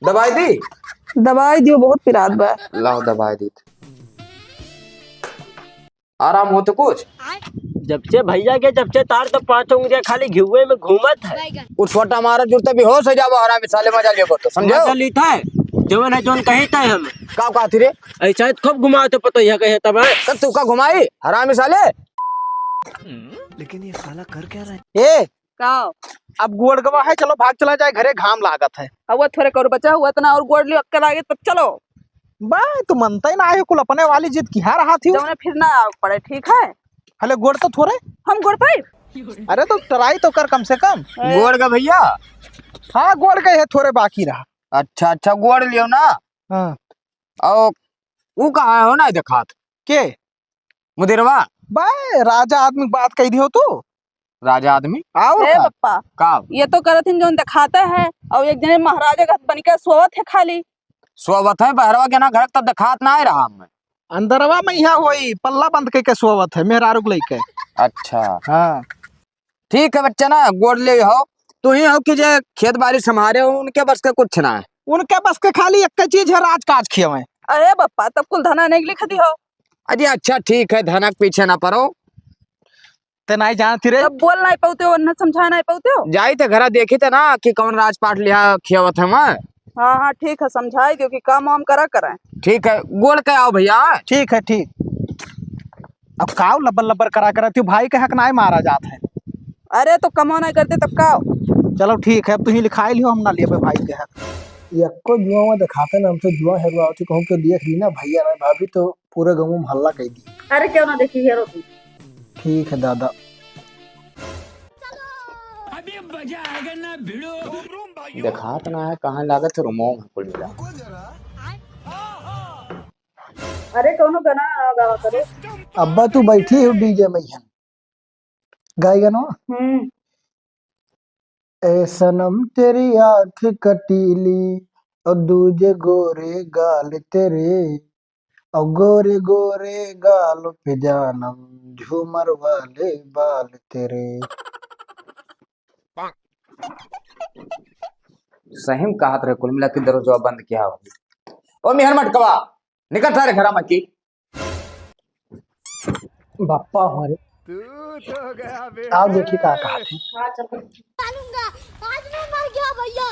दवाई दी? दवाई दियो, बहुत पिरात बा। लाओ दवाई दी। आराम हो तो कुछ? जब से भैया के जब से तार तो 5 उंगलियां खाली घिउए में घूमत है। कुछ छोटा मारा जुड़ता भी हो सजाबो आराम साले मजा लियो तो समझो। मजा लीता है जवन है जोन कही था हम का कहती रे? ऐसा खूब घुमा तो पता यह कहे तब है। कब तू का घुमाई हरामी साले? लेकिन ये साला कर क्या रहा है? ए का अब गोड़ गवा है, चलो भाग चला जाए घरे, घाम लागत है। हुआ थोड़े करो बचा हुआ इतना और गोड़ लियो अक्कल आगे तब चलो। बा तू मनता ही ना है, कुल अपने वाली जिद की हार हाथी जब फिर ना आओ पड़े, ठीक है? हले गोड़ तो थोड़े। हम गोड़ पाई। अरे तो ट्राई तो कर कम से कम। गोड़ का भैया? हाँ गोड़ गए है, थोड़े बाकी रहा। अच्छा अच्छा गोड़ लियो ना। हाँ और वो कहाँ हो ना दिखात के मुदिरवा? बा राजा आदमी बात कही दी हो तू। राजा आदमी आओ ए पप्पा, का ये तो करथिन जोन दिखाता है और एक जने महाराजा का बन के सोवत है खाली। सोवत है बहरवा के ना घर तक दिखात ना है रहा हम। अंदरवा में यहाँ होई पल्ला बंद के सोवत है मेहरारू को लेके। अच्छा हाँ ठीक है बच्चा ना गोड़ ले हो। तू ही हो कि जे खेत बाड़ी संभारे हो उनके बस के कुछ ना है। उनके बस के खाली एक चीज है, राजकाज खियवे। अरे पप्पा तब कुल धना नहीं लिख दी हो। अरे अच्छा ठीक है धनक पीछे ना पड़ो। ते नहीं जानती रे। तब बोल नहीं पाते हो, न समझा नहीं पाते हो। जाई थे घर देखी थे ना कि कौन राजपाट लिया खियावत है मैं। हाँ हाँ ठीक है, समझाए क्योंकि काम वाम करा करें। ठीक है गोड़ के आओ भैया। ठीक है ठीक। अब काव लब्बर लब्बर करा करा तू भाई के हक ना मारा जात है। अरे तो कमा नहीं करते तब का। चलो ठीक है, तू ही लिखाई लियो, हम ना लिए भाई के हक। यक्को जुआ में दिखाते ना हमसे जुआ हेरुआ कहूँ के देख ली ना भैया ना भाभी तो पूरे गाँव में हल्ला कर दी। अरे क्यों ना देखी हेरो तू। ठीक है दादा। दिखात ना है कहाँ लागत है रूमो में कुल मिला। अरे कौनो गाना गावा करे। अब्बा तू बैठी हो डीजे में यहाँ गाएगा ना। ए सनम तेरी आंख कटीली और दूजे गोरे गाल तेरे और गोरे गोरे गाल पे जानम झूमर वाले बाल तेरे। सही में कहा रहे कुल मिला के दरवाजा बंद किया होगी। ओ मिहर मटकवा निकल सारे घर में की। बापा हमारे तू तो गया बे। आप देखिए क्या कहा थे। हाँ चल। आज मैं मर गया भैया।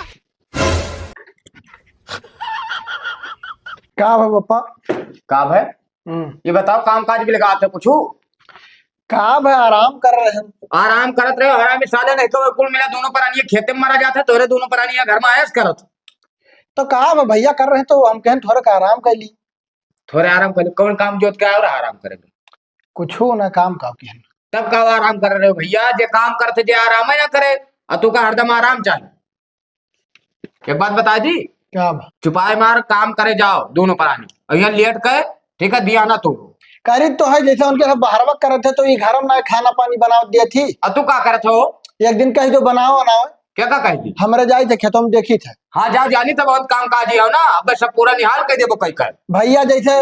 का है पापा? काम है ये बताओ काम काज भी लगा थे पूछू। काम है, आराम कर रहे हैं। आराम करत रहे हरामी साले नहीं तो कुल मिला दोनों प्राणी खेते में मारा जाता तोरे दोनों प्राणी घर में आयस करत। तो काम है भैया कर रहे हैं तो हम कहें थोड़ा का आराम कर ली। थोड़े आराम कर कौन काम जोत के और आराम करेंगे कुछ हो ना काम का कहन। तब का आराम कर रहे हो भैया जे काम करते जे आराम है ना करे और तू का हरदम आराम चाहिए। एक बात बता दी क्या चुपाए मार काम करे जाओ दोनों प्राणी और यहाँ लेट के ठीक है दिया ना तू करी तो है जैसे उनके सब बाहर वक्त करे थे तो ये घर में खाना पानी बनाओ दिया थी। और तू का करत हो? एक दिन कही जो बनाओ बनाओ क्या का कही थी? हमारे जाए थे खेतों में देखी थे। हाँ जा जानी तो बहुत काम काजी हो ना अब सब पूरा निहाल कर देबो कई कर भैया जैसे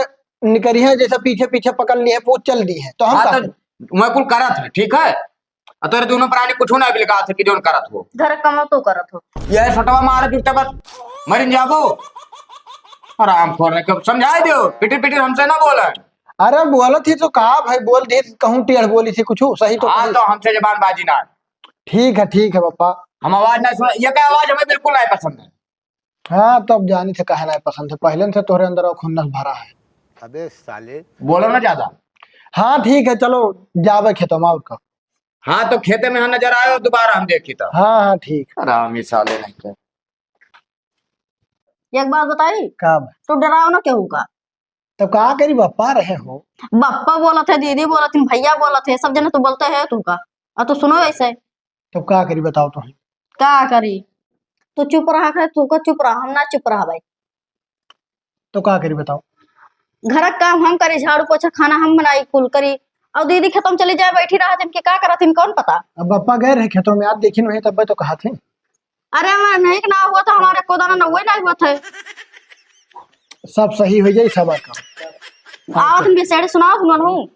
निकली है जैसे पीछे पीछे पकड़ ली है पूछ चल दी है तो हम हाँ तो मैं कुल करत है ठीक है और तेरे दोनों प्राणी कुछ ना भी लगा थे कि जोन करत हो घर कमा तो करत हो। ये सटवा मारे जुटे बस मरिन जाबो आराम खोर रहे समझाए दो पिटी पिटी हमसे ना बोले। अरे बोला थी तो कहा भाई बोल दी कहूँ टेढ़ बोली थी कुछ सही तो हाँ तो हमसे जबान बाजी ना। ठीक है पापा। हम आवाज ना सुना ये क्या आवाज हमें बिल्कुल नहीं पसंद है। हाँ तब जानी थे कहना पसंद है पहले से तोहरे अंदर खुन्नस भरा है। अबे साले बोलो ना ज्यादा। हाँ ठीक है चलो जावे खेतों में और का। हाँ तो खेते में नजर आयो दोबारा हम देखी था। हाँ ठीक। आराम ही साले नहीं के। एक बात बताई कब तो डराओ ना केहू का। तब कहा करी बापा रहे हो। बप्पा बोला थे, दीदी बोला थी, भैया बोला थे, सब जने तो बोलते है तू का। और तू सुनो ऐसे तब कहा करी बताओ तो। का करी तू चुप रहा है, तू का चुप रहा, हम ना चुप रहा भाई। तो कहा करी बताओ। घर का काम हम करी, झाड़ू पोछा खाना हम बनाई कुल करी और दीदी खेतों में चली जाए बैठी रहा के का करा थी कौन पता। अब पापा गए रहे खेतों में आप देखी नहीं तब तो कहा थे। अरे मैं नहीं ना हुआ था हमारे को दाना नौवे नहीं हुआ था। सब सही हो जाए सब का। आओ तुम बेचारे सुनाओ तुम हूँ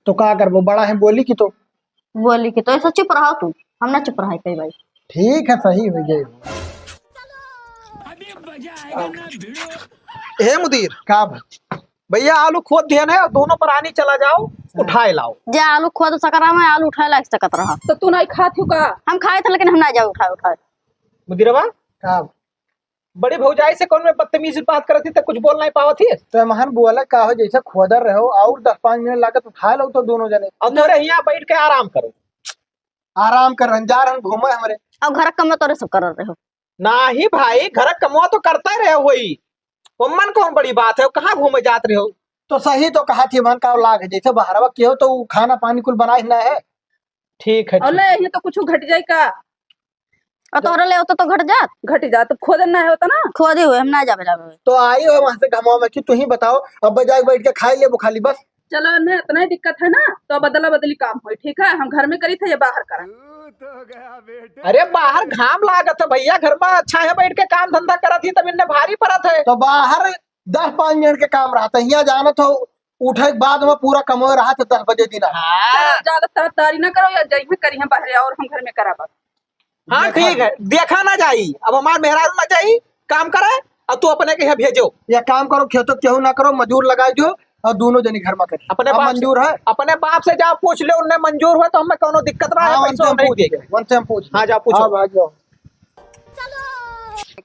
तो क्या कर वो बड़ा है बोली की तो बोली कि तो ऐसा चुप रहा तू, हम ना चुप रहा कई भाई। ठीक है सही हो जाए। हे मुदीर का भाई भैया आलू खोद दिया है, दोनों प्राणी चला जाओ उठाए लाओ। जे आलू खोद सकरा में आलू उठाए लाग सकत रहा। तो तू नहीं खाती का? हम खाए थे लेकिन हम ना जाओ उठाए उठाए। मुदीरवा का बड़ी भौजाई से कौन में बदतमीजी बात करत थी तो कुछ बोल नहीं पावत थी। तो महन बोला का हो जैसे खोदर रहो और 10-5 मिनट लागत उठा लो तो दोनों जने अब तोरे यहाँ बैठ के आराम करो। आराम कर रहे जा रहे घूमे हमरे। अब घर कम तोरे सब कर रहे हो। नाही भाई घर कमवा तो करता रहे वही मन कौन बड़ी बात है, कहाँ घूमे जात रहे हो। तो सही तो कहा थी मन का लाग जैसे बाहरवा के हो तो खाना पानी कुल बनाई ना है। ठीक है अले ये तो कुछ घट जाए का? और तोरे ले होता तो घट जात। घट जा तो खोदन ना होता ना। खोदी हुए हम ना जावे जावे। तो आई हो वहां से घमाओ में कि तू ही बताओ अब बजाय बैठ के खाई ले वो खाली बस। चलो न इतना ही दिक्कत है ना तो बदला बदली काम हो, ठीक है? हम घर में करी थे या बाहर करा? अरे बाहर घाम लागत है भैया, घर में अच्छा है बैठ के काम धंधा करा थी तब इन्हें भारी पड़त है। तो बाहर 10-5 मिनट के काम रहा था, यहाँ जाना था उठे के बाद में पूरा कमो रहा था 10 बजे दिन। चलो ज्यादा तरफदारी ना करो या जई में करी हम बाहर और हम घर में करा बस। हाँ ठीक है, देखा ना जाई अब हमारे मेहरारू ना जाई काम करे और तू अपने के यहाँ भेजो। या काम करो खेतों केहू ना करो मजदूर लगाई जो और दोनों जनी घर में करी। अपने अब बाप मंजूर है। अपने बाप से जाओ पूछ ले, उन्हें मंजूर हुआ तो हमें कोनो दिक्कत ना है, हाँ, पैसों हम नहीं देंगे। उनसे हम पूछ हाँ जाओ पूछो। हाँ, जाओ।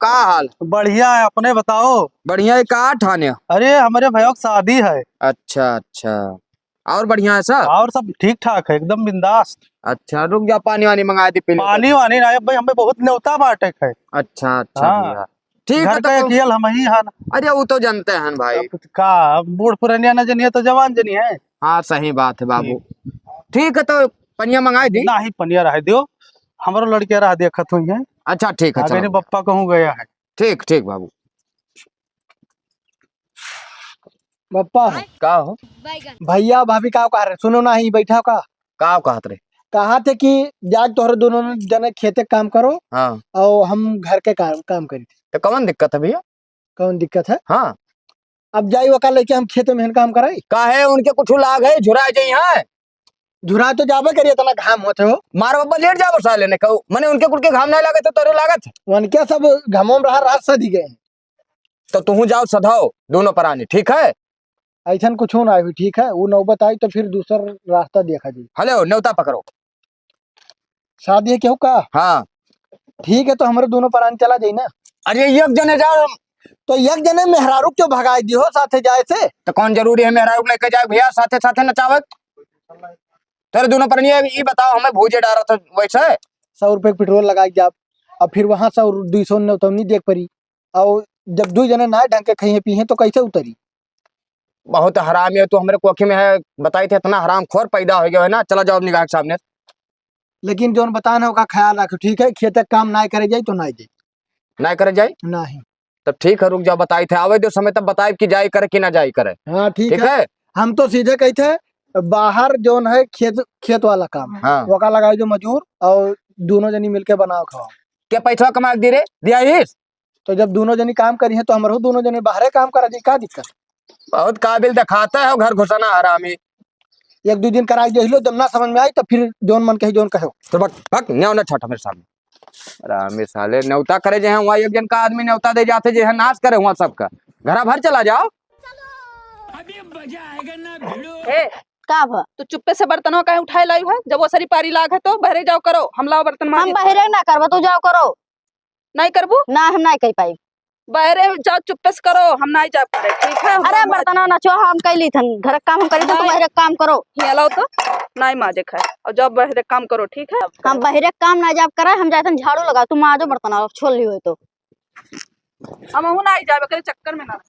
का हाल? बढ़िया है, अपने बताओ। बढ़िया है। का ठाने? अरे हमारे भैया की शादी है। अच्छा अच्छा, और बढ़िया है सर? और सब ठीक ठाक है, एकदम बिंदास। अच्छा रुक जा, पानी वानी मंगा दी पीने को। पानी वानी ना भाई, हमें बहुत न्योता बाटे है। अच्छा अच्छा हाँ। भैया। ठीक है घर का तो अकेल हम ही है ना। अरे वो तो जानते हैं भाई। अब का बूढ़ पुरानिया न जनी है तो जवान जनी है। हाँ सही बात है बाबू। ठीक है तो पनिया मंगाई दी। ना ही पनिया रह दियो, हमारो लड़किया रह देखत हुई है। अच्छा ठीक है आगे चलो। बप्पा कहूँ गया है। ठीक ठीक बाबू। बप्पा का हो? भैया भाभी का कह रहे सुनो ना ही बैठा का का कहत रहे? कहा थे कि जाग तोहरे दोनों जने खेते काम करो हाँ और हम घर के काम करी थी। तो कौन दिक्कत है भैया? कौन दिक्कत है? हाँ अब जाई वका लेके हम खेते में काम कराई। का है उनके कुछ लाग है झुरा जाई है। झुरा तो जाबे करिए तना घाम होते हो। मार बाबा लेट जाओ सा लेने कहू मने उनके कुछ के घाम नहीं लागत तोरे लागत। उनके सब घमों में रहा सदी गए। तो तू जाओ सधाओ दोनों प्राणी, ठीक है? ऐसा कुछ ना हुई ठीक है, वो नौबत आई तो फिर दूसरा रास्ता देखा जी। हेलो न्योता पकड़ो। शादी है क्यों का? हाँ ठीक है तो हमारे दोनों प्राणी चला जाई ना। अरे एक जने जाओ तो एक जने मेहरारू क्यों भगाई दी हो साथे जाए से? तो कौन जरूरी है मेहरारू को लेके जाए भैया साथे साथे नचावत? तेरे दोनों प्राणी ये बताओ हमें भूजे डाला था वैसे 100 रुपए पेट्रोल लगाई जाब अब फिर वहां 100-200 तो नहीं देख पड़ी। और जब 2 जने ना ढंग के खाइए पिए तो कैसे उतरी? बहुत हराम है तू हमारे कोखे में है बताई थे इतना हराम खोर पैदा हो गया है ना। चला जाओ निगाह के सामने। लेकिन जो बताना होगा ख्याल रखो ठीक है, खेत काम ना करे जाए तो ना जाए ना करे जाए नहीं। तब ठीक है रुक जाओ बताई थे आवे दो समय तब बताए कि जाए करे कि ना जाए करे। हाँ ठीक ठीक है। है हम तो सीधे कहते हैं बाहर जो है खेत वाला काम हाँ वका लगाई जो मजूर और दोनों जनी मिलके बनाओ खाओ। क्या पैसा कमा के दे रे दिया ही? तो जब दोनों जनी काम करी है तो हमारे दोनों जने बाहर काम करा जी, का दिक्कत? बहुत काबिल दिखाता है घर घुसाना हरामी। 1-2 दिन कराई दे लो, जब ना समझ में आई तो फिर जोन मन कही जोन कहो। तो भक न्यों ना छटा मेरे सामने। हरामी साले न्योता करे जे हैं वहाँ एक जन का आदमी न्योता दे जाते जे है नाश करे वहाँ सबका। घरा भर चला जाओ। ए का भा? तो चुप्पे से बर्तनों का उठाए लाई है, जब वो सारी पारी लाग है तो बहरे जाओ करो, हम लाओ बर्तन हम मांगे। बहरे ना करबो तू जाओ करो। नहीं करबू ना हम नहीं कह पाई। बहरे जाओ चुप्पे से करो, हम नहीं जा पाए, ठीक है? अरे बर्तन ना छो हम कैली थन घर काम हम करी तो नहीं। बहरे काम करो। हिलाओ तो नहीं माजे खाए और जब बहरे काम करो, ठीक है? हम बहरे काम ना जाब करा, हम जातन झाड़ू लगा तुम आ जाओ बर्तन छोड़ ली हो तो। हम हूं नहीं जाबे करे चक्कर में ना।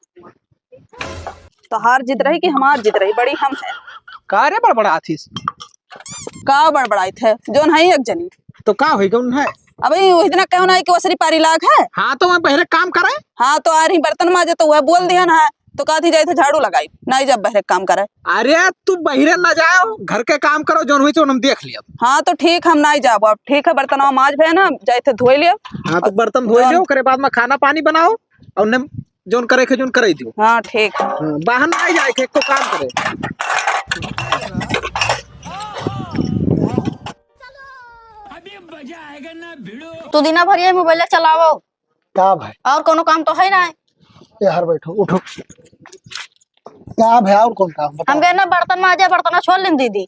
तो हार जीत रही कि हमार जीत रही, बड़ी हम है। का रे बड़बड़ा थी? का बड़बड़ाई थे जोन है एक जनी। तो का होई कौन है? अबे वो इतना कहो ना कि वो सारी पारी लाग है। हाँ तो मैं पहले काम करे। हाँ तो आ रही बर्तन माजे तो वह बोल दिया ना तो काथी जाए थे झाड़ू लगाई नहीं जब बहरे काम करे। अरे तू बहिरे ना जाओ, घर के काम करो जोन हुई तो हम देख लिया। हाँ तो ठीक हम नहीं जाबो अब, ठीक है? बर्तन माज भे ना जाए थे धोई लिया। हाँ तो बर्तन धोई लो, करे बाद में खाना पानी बनाओ और उन्हें जोन करे के जोन करे दियो। हाँ ठीक है। हाँ, बाहर ना जाए के को काम करे। तू दिना भर ये मोबाइल चलावो। का भाई और कोनो काम तो है ना। यार बैठो उठो। का भाई और कौन काम हम बताओ। गए ना बर्तन माजे, बर्तन छोड़ लें दीदी।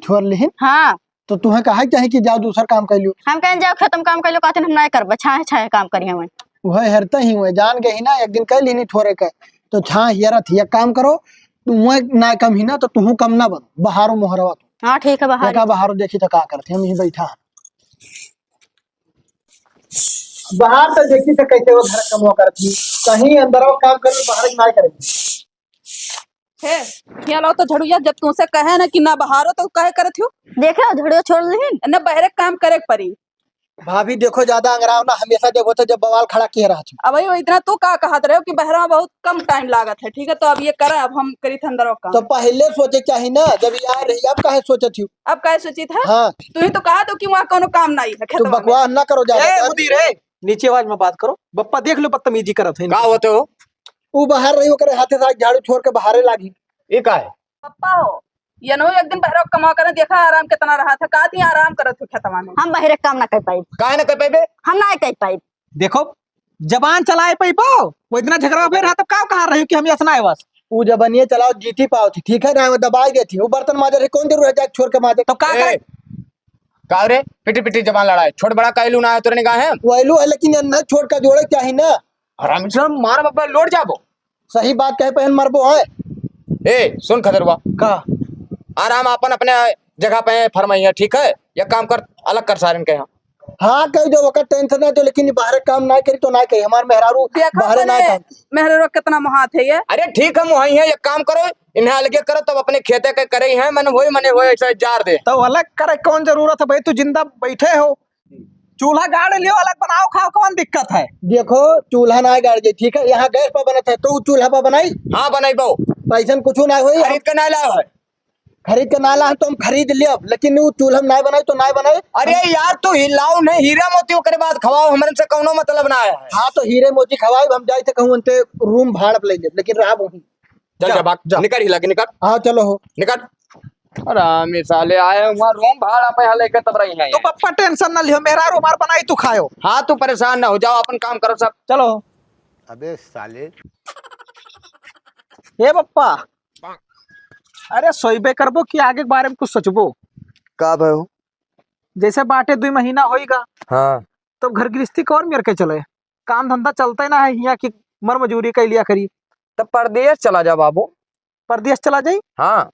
छोड़ लिहिन हाँ तो तुम्हें कहा चाहे कि जाओ दूसरा काम कर लियो। हम कहें जाओ खत्म काम कर लो, कहते हम नहीं करबे, छाए छाए काम करी हमें। वह हेरता ही हुए जान गए ही ना, एक दिन कह ली नहीं थोड़े का तो छा हियरा थी। एक काम करो तुम्हें ना कम ही ना तो तुम कम ना बनो, बहारो मोहरवा तो हाँ ठीक है बाहर। का बहारो देखी तो का करते हम यहीं बैठा बाहर तो देखी तो कैसे वो घर कमवा करती कहीं अंदर वो काम कर बाहर ना करेंगे। हे यहाँ लाओ तो झड़ुया, जब तुमसे कहे ना कि ना बहारो तो कहे करत हो देखे झड़ियो छोड़ लीन। न बहरे काम करे परी। भाभी देखो ज्यादा अंगराव ना, हमेशा देखो तो जब बवाल खड़ा किए रहा अब वही इतना तू का कहत रहे हो कि बहरा में बहुत कम टाइम लागत है। ठीक है तो अब ये करा, अब हम करी थे अंदर काम। तो पहले सोचे चाहिए ना, जब ये आ रही अब काहे सोचे थी। अब क्या सोची था? हाँ तू ही तो कहा तो कि वहाँ कोनो काम नहीं है तो खेतवा में। बकवास ना करो ज्यादा। मुदीर है नीचे आवाज में बात करो। बप्पा देख लो बदतमीजी करत है। का होते हो? वो बाहर रही करे हाथे साथ झाड़ू छोड़ के बाहरे लागी। ये का है? पप्पा हो ये नो एक दिन बहरा कमा कर देखा आराम कितना रहा था, कहा थी आराम करत हो खेतवा में। हम बहरे काम ना कर पाई, काहे ना कर पाइबे? हम ना कर पाई। देखो जबान चलाए पई पाओ, वो इतना झगड़ा फिर रहा तब का कहा रही कि हम ऐसा ना बस। वो जब बनिए चलाओ जीती पाओ थी, ठीक है ना, वो दबाई देती। वो बर्तन माजे रहे कौन जरूर है जाके छोड़ के माजे। तो का करे? का रे पिटी पिटी जबान लड़ाए, छोट बड़ा कहलू ना है तोरे निगाह है। वैलू है लेकिन न छोड़ के जोड़े चाहिए ना। हराम से मार बाबा लोट जाबो। सही बात कहे पहन मरबो है। ए सुन खदरवा, का आराम अपन अपने जगह पे फरमाई है, ठीक है? ये काम कर, अलग कर सारन के यहाँ। हाँ कह दो वक्त टेंशन ना दो, लेकिन बाहर काम ना करी तो ना कही। हमारे मेहरारू देखो बाहर ना काम। मेहरे रो कितना महात है ये। अरे ठीक है वही है, एक काम करो इन्हें अलगे करो, तब अपने खेते के करे हैं। मैंने वही ऐसा जार दे तो अलग करे कौन जरूरत है भाई? तू जिंदा बैठे हो, चूल्हा गाड़ लियो, अलग बनाओ खाओ, कौन दिक्कत है? देखो चूल्हा ना गाड़ जाए, ठीक है? यहाँ गैस पर बनत है तो चूल्हा पर बनाई। हाँ बनाइबो, पैसा कुछ ना हुई। खरीद के ना लाओ है। खरीद के ना ला तो हम खरीद लियो, लेकिन वो चूल्हा में ना बनाई तो ना बनाई। अरे यार तू हिलाओ नहीं, हीरा मोती करे बाद खवाओ, हमरे से कौनो मतलब ना है। हाँ तो हीरे मोती खवाई हम जाए थे कहूँ अंते रूम भाड़ पे ले जाए, लेकिन रहा वही। चल जा भाग, निकल हिला के निकल हाँ चलो हो निकल। अरे साले आए वहाँ रूम भाड़ा पे यहाँ लेके तब रही है। तो पप्पा टेंशन ना लियो, मेरा रुमार बनाई तू खायो। हाँ तू परेशान ना हो, जाओ अपन काम करो सब। चलो। अबे साले ये पप्पा अरे सोईबे करबो कि आगे के बारे में कुछ सोचबो? का भाई? जैसे बाटे 2 महीना होएगा हाँ तो घर गृहस्थी कौन मेर के चले, काम धंधा चलता ही ना है यहाँ की मर मजूरी कर लिया करी। तब परदेश चला जा बाबू। परदेश चला जाई? हाँ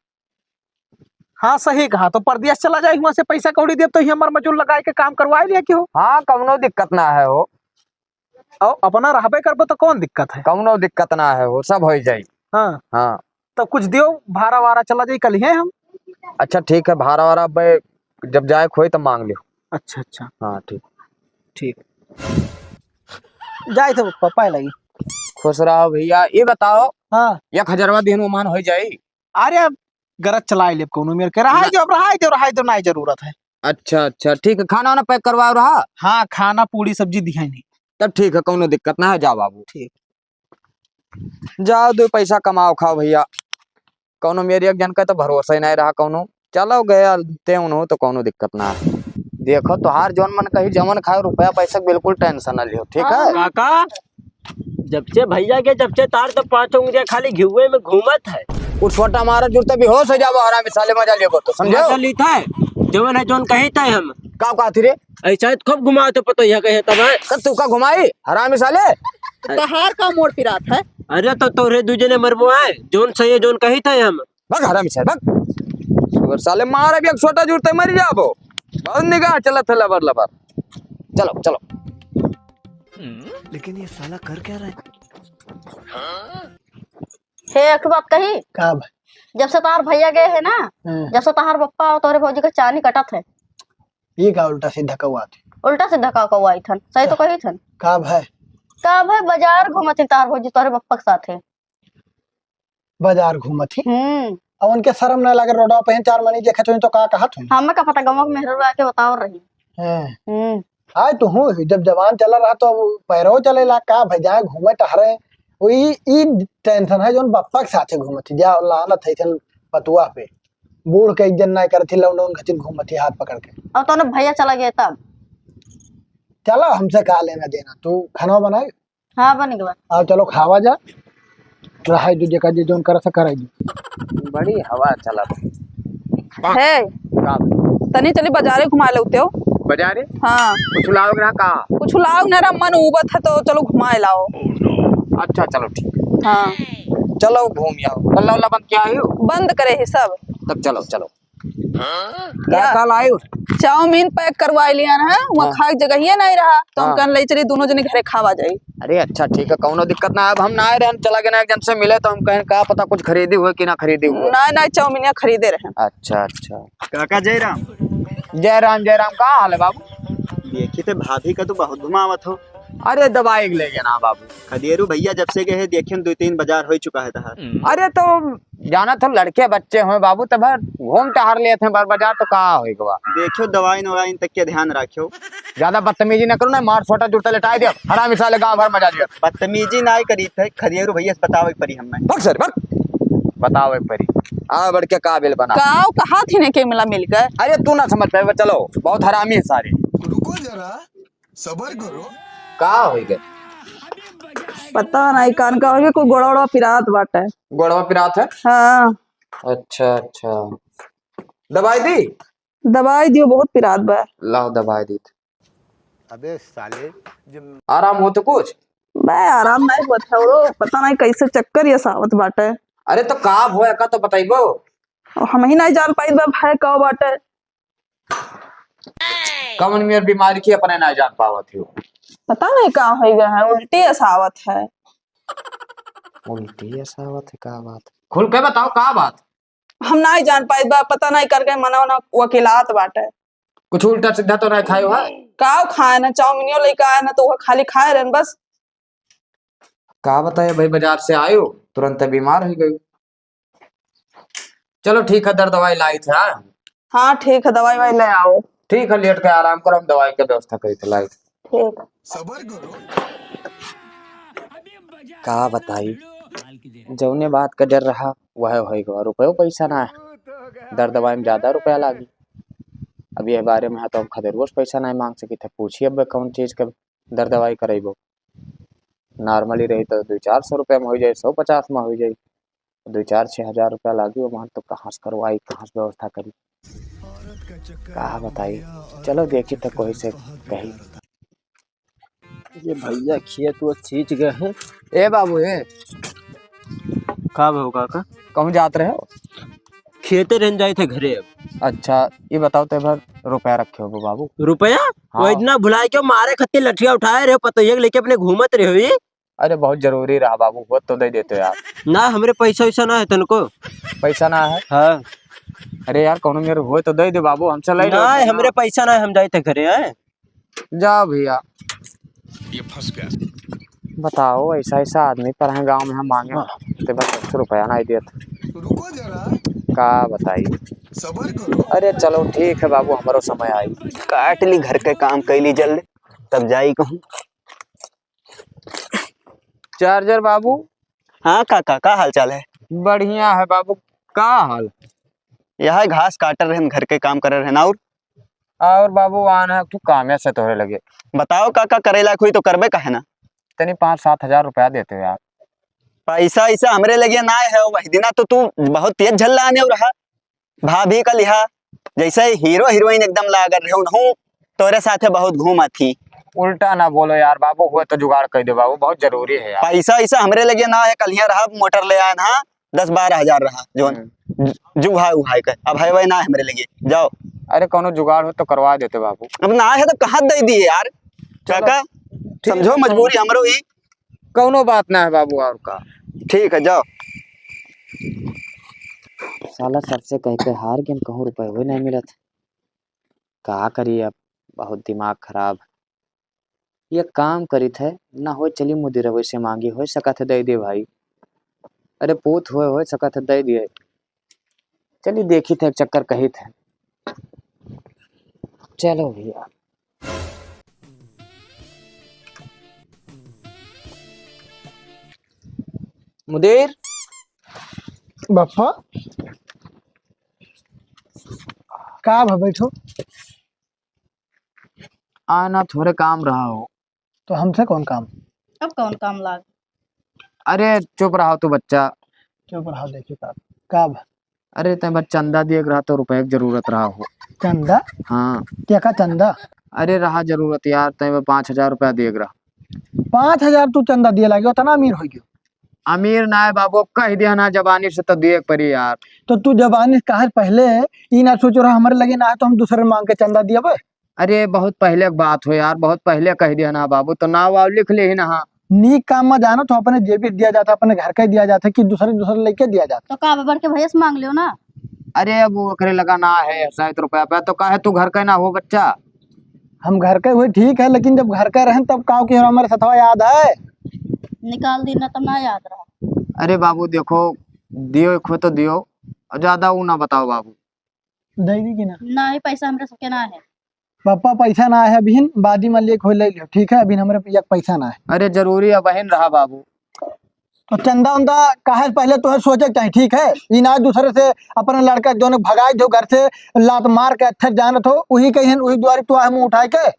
हाँ सही कहा, तो परदेश चला जाए, वहां से पैसा कौड़ी दे तो यहाँ मर मजूर लगा के काम करवाए लिया क्यों? हाँ कौनो दिक्कत ना है हो, और अपना रहबे करबो तो कौन दिक्कत है? कौनो दिक्कत ना है हो, सब हो जाई। हाँ हाँ तो कुछ दियो, भाड़ा वारा चला जाए कल है हम। अच्छा ठीक है, भाड़ा वारा भाई जब जाए खोई तब मांग लियो। अच्छा अच्छा हाँ ठीक ठीक। जाए थे पापा लगी। खुश रहो भैया। ये बताओ हाँ 1000 दिन मान हो जाई? अरे गरज चलाए ले कोनो मेरे के रहा दो ना जरूरत है। अच्छा अच्छा ठीक है, खाना वाना पैक करवाओ रहा। हाँ खाना पूरी सब्जी दिखाई नहीं। तब ठीक है, कौनो दिक्कत ना है, जाओ बाबू। ठीक। जाओ 2 पैसा कमाओ खाओ भैया। कौनो मेरी एक जन का तो भरोसा ही नहीं रहा, कौनो चलो गया ते उन्हों तो कौनो दिक्कत ना है। देखो तुहार जौन मन कही जमन खाओ, रुपया पैसा बिल्कुल टेंशन ना लियो, ठीक है? काका जब से भैया के जब से तार तो 5 उंगलियां खाली घिउए में घूमत है। वो छोटा मारा जुड़ते भी होश हो जाओ, हराम साले मजा लियो तो समझो। मजा लीता है जवन है जोन कही था हम का कहती रे? ऐसा खूब घुमाओ तो पता यह कहे तब है। कर तू का घुमाई हराम साले? तहार का मोड़ पिरात है। अरे तो तोरे दूजे ने मरबो है, जोन सही है जोन कही था हम। भग हराम साले भग। सुगर साले मारा भी एक छोटा जुड़ते मर जाबो, बहुत निगाह चलत है लबर लबर। चलो चलो। लेकिन ये साला कर क्या रहा है? हे एक बात कही, का भाई? जब से तार भैया गए है ना, जब से तार पप्पा और तोरे भौजी का चानी कटत है। ये का उल्टा सीधा कौआ थी? उल्टा सीधा का कौआ थन, सही तो कही थन। का भाई? का भाई बाजार घूमत थी तार भौजी तोरे पप्पा के साथे। बाजार घूमत थी हम्म। और उनके शर्म ना लगे, रोडवा पे 4 मनी देखत हुई तो का कहत हुई? हमें का पता, गमक मेहर आके बताओ रही। हैं आय तो हूँ जब जवान चला रहा तो पैरो चलेला का भाई, जाए घूमे टहरे। ई टेंशन है जोन बप्पा के साथे घूमत थी, जा लानत है चल पतुआ पे बूढ़ के इज्जत ना करथी, लौंडोन खचिन घूमत थी हाथ पकड़ के। और तोने भैया चला गया तब चलो हमसे कहा लेना देना, तू खाना बनाए। हाँ बन गया। आओ चलो खावा जा, रहा तुझे का जे जोन कर सका बड़ी हवा चला है तनी चली बाजारे घुमा लेते हो। बाजारे हाँ कुछ लाओगे ना का? कुछ लाओ मेरा मन उबत है तो चलो घुमाए लाओ। अच्छा चलो ठीक, हाँ चलो घूम आओ। अल्लाह अल्लाह बंद क्या आयो? बंद करे ही सब। तब चलो चलो। क्या काल आयो? चाउमीन पैक करवा लिया ना, वहाँ हाँ। खाए जगह ही नहीं रहा तो हम हाँ। कहने लगे चलिए दोनों जने घरे खावा जाई। अरे अच्छा ठीक है, कौनो दिक्कत ना है। अब हम ना आए रहे, हम चला गए ना एक जन से मिले तो हम कहें का पता कुछ खरीदी हुए कि ना खरीदी हुए। नहीं नहीं चाउमीन खरीदे रहे। अच्छा अच्छा। काका जयराम, जय राम का हाल है बाबू? देखी थे भाभी का तो बहुत घुमावत हो। अरे दवाई ले गया ना बाबू। खदियरू भैया जब से गए हैं देखे 2-3 बाजार हो चुका है तहार। अरे तो जाना था लड़के बच्चे हुए बाबू, तब घूम टहर लिए थे बाजार तो कहा होगा। देखियो दवाई नवाई तक के ध्यान रखियो। ज्यादा बदतमीजी न करो ना, मार छोटा जूता लटाई दे, हरा मिसाल गाँव भर मजा दिया। बदतमीजी ना करी थे, खदियरू भैया से बतावे परी हमें। भग सर भग, बताओ एक परी आ बढ़ के काबिल बना। काव कहा थी ने के मिला मिल गए। अरे तू ना समझ पाए, चलो बहुत हरामी है सारे। रुको जरा सबर करो। का हो गए? पता नहीं कान का हो कोई गोड़ा ओड़ा पिरात बाटे। गोड़वा पिरात है? हाँ अच्छा अच्छा। दवाई दी? दवाई दियो बहुत पिरात बा। लाओ दवाई दी। अबे साले आराम हो तो कुछ? मैं आराम नहीं हुआ था और पता नहीं कैसे चक्कर ये सावत बाटे। अरे तो का हो का तो बताइबो। और हम ही नहीं जान पाई बा भाई का बाटे। कमन में बीमारी की अपने ना जान पावत हो। पता नहीं कहाँ हो गया है, उल्टी असावत है। उल्टी असावत है? का बात? खुल के बताओ का बात। हम नहीं जान पाई बा, पता नहीं करके मना ना वकीलात बाटे। कुछ उल्टा सीधा तो नहीं खायो है? काव खाए ना चाउमीनियो लेके आए ना तो वो खाली खाए रहन बस। का बताए भाई, बाजार से आयो तुरंत बीमार हो गई। चलो ठीक है, दर्द दवाई लाई थे। हाँ ठीक है दवाई वाई ले आओ। ठीक है, लेट के आराम करो, हम दवाई की व्यवस्था करी थे लाई। ठीक है। सबर करो। का बताई, जौने बात का डर रहा वह होगा। रुपये पैसा ना है, दर्द दवाई में ज्यादा रुपया लागी। अब ये बारे में है तो हम खदेरोज पैसा नहीं मांग सकी थे। पूछिए अब कौन चीज के दर्द दवाई करेबो। नॉर्मली रही तो 200-400 रुपये में हो जाए, 150 में हो जाए। 2-4-6 हजार रुपया लागी वहाँ तो कहाँ से करवाई, कहाँ से व्यवस्था करी, कहा बताई। चलो देखी तो कोई से कही। ये भैया खेत वो सींच गए हैं। ए बाबू ए, का हो काका? कहूँ जात रहे हो? खेते रहन जाए थे घरे। अब अच्छा ये बताओ तो भर रुपया रखे हो बाबू? रुपया हाँ। वो इतना भुलाए क्यों मारे खत्ते लठिया उठाए रहे पता ये लेके अपने घूमत रहे हुई। अरे बहुत जरूरी रहा बाबू, वो तो दे देते यार। ना हमरे पैसा वैसा ना है तनको। पैसा ना है? हाँ अरे यार कौन मेरे हुए तो दे दे बाबू, हमसे ले लो। ना हमरे पैसा ना है, हम जाए थे घरे है। जाओ भैया। ये फंस गया। बताओ ऐसा ऐसा आदमी पर है गांव में हम मांगे तो बस 100 रुपया ना देते। रुको जरा का बताई। सबर करो। अरे चलो ठीक है बाबू, हमारो समय आई। काट ली घर के काम कैली जल्द तब जाई कहूँ। चार्जर बाबू? हाँ काका का हाल चाल है? बढ़िया है बाबू। का हाल? यह घास काट रहे घर के काम कर रहे और बाबू आना है तू काम से तोहरे लगे। बताओ काका करेला कोई तो करबे कहे ना। तनी 5-7 हजार रुपया देते हो यार। पैसा ऐसा हमरे लगे ना है, वही दिना तो तू बहुत तेज झल्ला आने रहा। भाभी का लिहा जैसे हीरो हीरोइन एकदम लाग रहे हूँ, तोरे साथे बहुत घूमा थी। उल्टा ना बोलो यार बाबू, हुए तो जुगाड़ कर दे बाबू, बहुत जरूरी है यार। पैसा ऐसा हमरे लगे ना है, कल रहा मोटर ले आए ना 10-12 हजार रहा जोन जुहाई उहाई कर। अब है वही ना हमरे लगे जाओ। अरे कोनो जुगाड़ हो तो करवा देते बाबू। अब ना है तो कहाँ दे दिए यार काका, समझो मजबूरी हमरो ही। कोनो बात ना है बाबू। और का ठीक है जाओ। साला सबसे कह के हार गए, कहूँ रुपये हुए नहीं मिलत। कहा करी अब, बहुत दिमाग खराब। ये काम करी थे ना हो, चली मुदिर वैसे मांगी हो सका थे दे दे भाई। अरे पूत हो सका थे दे दिए। चलिए देखी थे, एक चक्कर कही थे। चलो भैया। मुदीर बापा का भा बैठो। आना थोड़े काम रहा हो। तो हमसे कौन काम? अब कौन काम लाग? अरे चुप रहा तू बच्चा। चुप रहा, देखिए काब अरे तय बस चंदा दिए रहा तो रुपए की जरूरत रहा हो। चंदा? हाँ क्या का चंदा? अरे रहा जरूरत यार, तय 5,000 रुपया देग रहा। 5,000 तू चंदा दिए लागे, उतना अमीर हो गयो? अमीर ना है बाबू, कह दिया ना जबानी से तो दिए परी यार। तो तू जबानी कहा पहले ई ना सोच रहा हमारे लगे ना है तो हम दूसरे मांग के चंदा दिया बे? अरे बहुत पहले की बात हो यार, बहुत पहले कह दिया ना बाबू, तो नाव वाव लिख ले ही ना। हाँ नीक काम में जाना तो अपने जेबी दिया जाता, अपने घर का ही दिया जाता कि दूसरे दूसरे लेके दिया जाता। तो का बढ़ के भैया से मांग लियो ना। अरे अब वो करे लगा ना है 60 रुपया पे, तो कहे तू घर का ना हो बच्चा। हम घर के हुए ठीक है, लेकिन जब घर का रहे तब काव की हमारे सतवा याद है? निकाल दी ना तब ना याद रहा। अरे बाबू देखो, दियो खो तो दियो, और ज्यादा वो ना बताओ बाबू। दे दी कि ना? ना ही पैसा हमरे सबके ना है। पापा पैसा ना है अभी, बादी में ले खोल ले लियो, ठीक है? अभी हमारे पैसा ना है। अरे जरूरी है बहन रहा बाबू। तो चंदा उंदा काहे पहले तो सोचे चाहिए, ठीक है? ई ना दूसरे से अपने लड़का जो भगाए जो घर से लात मार के अच्छा जानत हो, वही कहीं वही द्वारी तो मुंह उठाए के।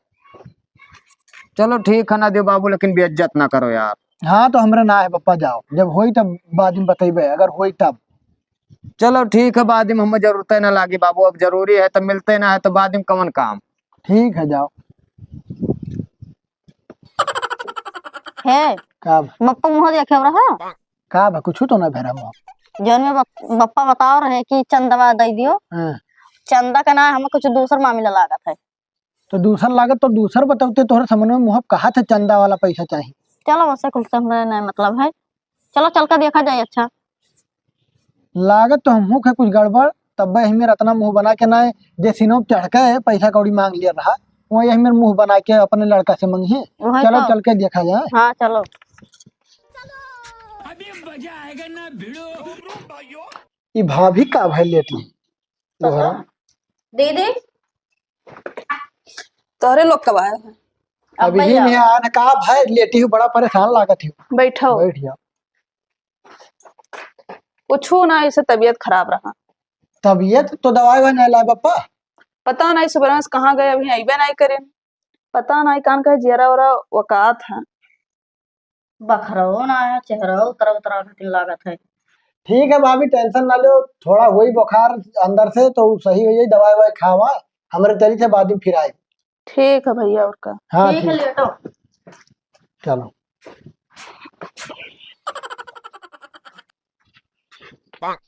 चलो ठीक है ना दियो बाबू, लेकिन बेइज्जत ना करो यार। हाँ तो हमरे ना है पप्पा, जाओ जब होई तब बाद में बतेबे, अगर होई तब। चलो ठीक है, बाद में हमें जरूरत ना लागी बाबू, अब जरूरी है तो मिलते ना है तो बाद में कौन काम। ठीक है जाओ। है काब बप्पा मुँह देखे रहा काब कुछ तो ना भेरा मुँह। जौन में बप्पा बताओ रहे कि चंदवा दे दियो। हाँ। चंदा का ना हमें कुछ दूसर मामला लागत है। तो दूसर लागत तो दूसर बताते, तोहरे समझ में मुँह कहा था चंदा वाला पैसा चाहिए। चलो वैसे कुछ हमारे नहीं मतलब है, चलो चल कर देखा जाए। अच्छा लागत तो हम है कुछ गड़बड़, तब हमें रत्ना मुंह बना के ना जे सिनो चढ़ के पैसा कौड़ी मांग लिया रहा, वही हमें मुंह बना के अपने लड़का से मंगी। वही चलो तो। चल के देखा जाए। हाँ चलो। ये भाभी का भाई लेती दोहरा। दीदी तोहरे लोग कब आए हैं? अब अभी ही नहीं आना, कहा भाई लेटी हूँ, बड़ा परेशान लागत हूँ। बैठो। बैठ जाओ। पूछू ना, इसे तबीयत खराब रहा। तबीयत तो दवाई वही नहीं लाए पप्पा। पता नहीं सुबह में कहाँ गए, अभी अबे नहीं करे। पता नहीं कान का जियरा वरा वकात है। बखरो ना आया, चेहरा उतरा उतरा घटिन लागत है। ठीक है भाभी, टेंशन ना लो, थोड़ा वही बुखार अंदर से तो सही हो जाए, दवाई वाई खावा हमारे तरी से बाद में फिर आए। ठीक है भैया, और का? हाँ ठीक है लेटो। चलो।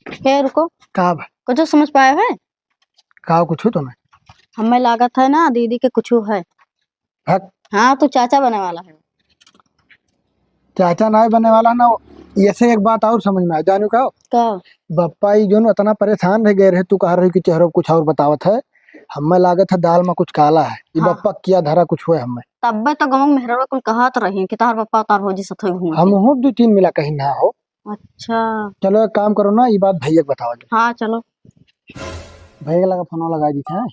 फिर रुको, का कुछ समझ पाए है? का कुछ तो नहीं। हमें लागत है ना दीदी के कुछ है। हट। हाँ तू चाचा बने वाला है। चाचा ना बनने वाला ना। ऐसे एक बात और समझ में आ जानू का का बप्पा ही जो इतना परेशान रह गए रहे, तू कह रही कि चेहरा कुछ और बतावत है, हमें लागत है दाल में कुछ काला है। ये हाँ। बप्पा किया धरा कुछ हुए हमें। तब्बे तो गाँव मेहरा कुल कहा तो रही कि तार पापा तार हो जी सथोई घूम हम हूँ 2-3 मिला कहीं ना हो। अच्छा चलो एक काम करो ना, ये बात भैया को बताओ। हाँ चलो। भैया का लगा फोन लगा दी था।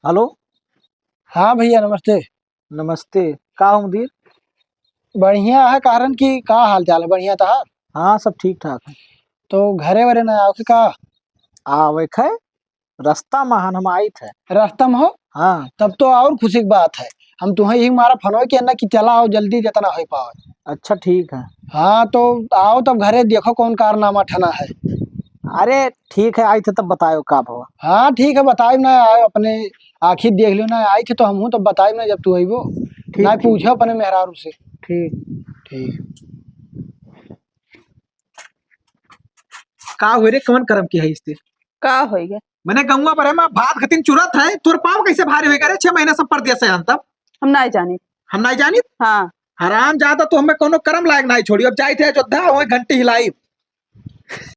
हेलो। हाँ भैया नमस्ते। नमस्ते। का हूँ मुदीर? बढ़िया है, कारण की का हाल चाल है? बढ़िया था। हाँ सब ठीक ठाक है। तो घरे वरे ना आओ का? आवे खे रास्ता महान हम आई थे। रास्ता में हो? हाँ तब तो और खुशी की बात है। हम तुम्हें यही मारा फनोई के ना कि चला आओ जल्दी जितना हो पाओ। अच्छा ठीक है। हाँ तो आओ तब घरे देखो कौन कारनामा ठना है। अरे ठीक है, आई थे तब बतायो का हुआ। हाँ ठीक है, बताए ना आए अपने आखिर देख लियो ना, आई थे तो हम हूँ तब बताए ना जब तू आई वो ना पूछो अपने मेहरारू से। ठीक ठीक। का हुए रे, कौन कर्म की है इससे? का हो गया? मैंने गंगा पर है मैं भात खतिन चुरत है, तोर पाँव कैसे भारी हो गए? 6 महीने से परदेश है तब हम नहीं जानी। हम नहीं जानी। हाँ हराम ज्यादा तो हमें कोनो कर्म लायक नहीं छोड़ी। अब जाए थे अयोध्या वही घंटी हिलाई।